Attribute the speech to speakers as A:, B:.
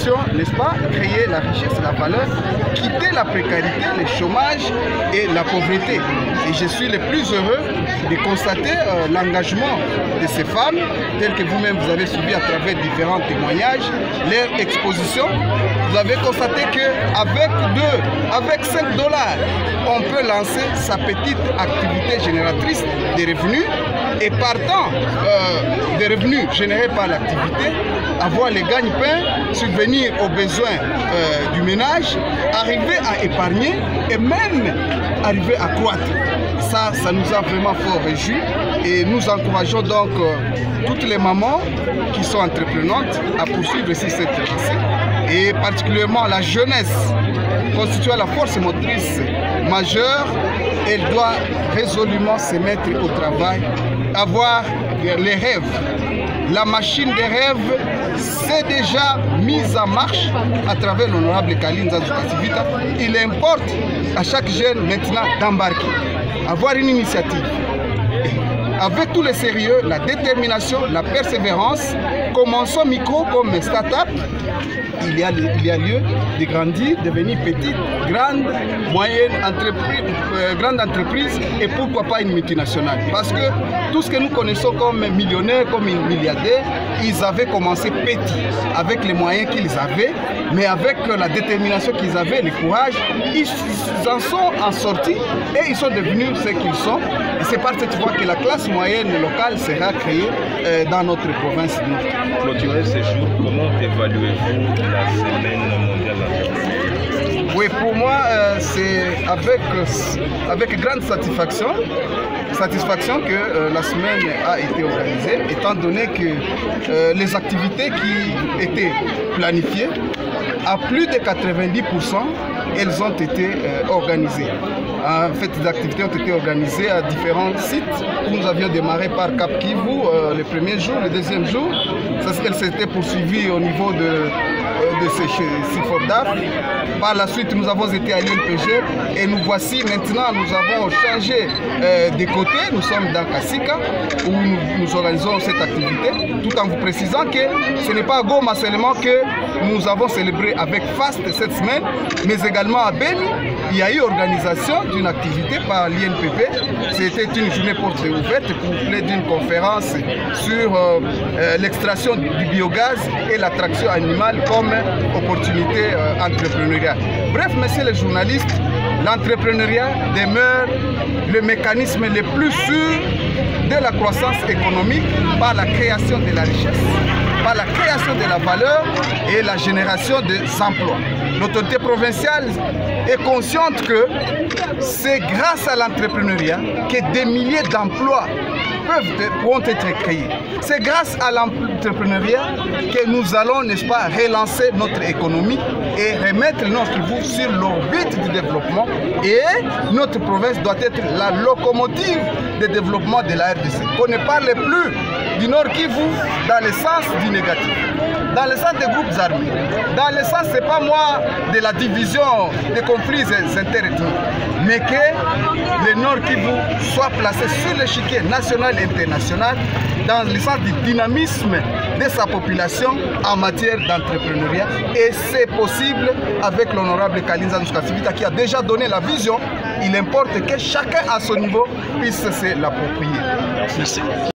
A: ambition, n'est-ce pas, créer la richesse, la valeur, quitter la précarité, le chômage et la pauvreté. Et je suis le plus heureux de constater l'engagement de ces femmes, tel que vous-même vous avez suivi à travers différents témoignages, leur exposition. Vous avez constaté qu'avec 5 $, on peut lancer sa petite activité génératrice de revenus et partant des revenus générés par l'activité, avoir les gagne-pains, subvenir aux besoins du ménage, arriver à épargner et même arriver à croître. Ça nous a vraiment fort réjouis et nous encourageons donc toutes les mamans qui sont entreprenantes à poursuivre ici cette lancée et particulièrement la jeunesse constituant la force motrice majeure. Elle doit résolument se mettre au travail, avoir les rêves. La machine des rêves s'est déjà mise en marche à travers l'honorable Kaline Nzanzu-Kasivita. Il importe à chaque jeune maintenant d'embarquer, avoir une initiative. Avec tout le sérieux, la détermination, la persévérance, commençons micro comme start-up. Il y a lieu de grandir, devenir petite, grande, moyenne entreprise, grande entreprise et pourquoi pas une multinationale. Parce que tout ce que nous connaissons comme millionnaires, comme milliardaires, ils avaient commencé petit, avec les moyens qu'ils avaient, mais avec la détermination qu'ils avaient, le courage, ils en sont en sortis et ils sont devenus ce qu'ils sont. Et c'est par cette voie que la classe moyenne locale sera créée dans notre province.
B: Clôturer ces jours, comment évaluez-vous la semaine mondiale d'entrepreneuriat?
A: Oui, pour moi, c'est avec grande satisfaction que la semaine a été organisée, étant donné que les activités qui étaient planifiées, à plus de 90%, elles ont été organisées. En fait, les activités ont été organisées à différents sites où nous avions démarré par Cap Kivu le premier jour, le deuxième jour. Elle s'était poursuivie au niveau de Sifordaf. Par la suite, nous avons été à l'INPG et nous voici maintenant, nous avons changé de côté. Nous sommes dans Kasika où nous organisons cette activité, tout en vous précisant que ce n'est pas à Goma seulement que nous avons célébré avec FAST cette semaine, mais également à Beni. Il y a eu organisation d'une activité par l'INPP. C'était une journée porte ouverte couplée d'une conférence sur l'extraction du biogaz et l'attraction animale comme opportunité entrepreneuriale. Bref, messieurs les journalistes, l'entrepreneuriat demeure le mécanisme le plus sûr de la croissance économique par la création de la richesse, par la création de la valeur et la génération des emplois. L'autorité provinciale est consciente que c'est grâce à l'entrepreneuriat que des milliers d'emplois pourront être créés. C'est grâce à l'entrepreneuriat que nous allons, n'est-ce pas, relancer notre économie et remettre notre Kivu sur l'orbite du développement. Et notre province doit être la locomotive de développement de la RDC. Qu'on ne parle plus du Nord Kivu dans le sens du négatif, dans le sens des groupes armés, dans le sens, c'est pas moi, de la division des conflits interethniques, mais que le Nord Kivu soit placé sur l'échiquier national et international dans le sens du dynamisme de sa population en matière d'entrepreneuriat. Et c'est possible avec l'honorable Kaline Nzanzu-Kasivita qui a déjà donné la vision. Il importe que chacun à son niveau puisse se l'approprier.
B: Merci.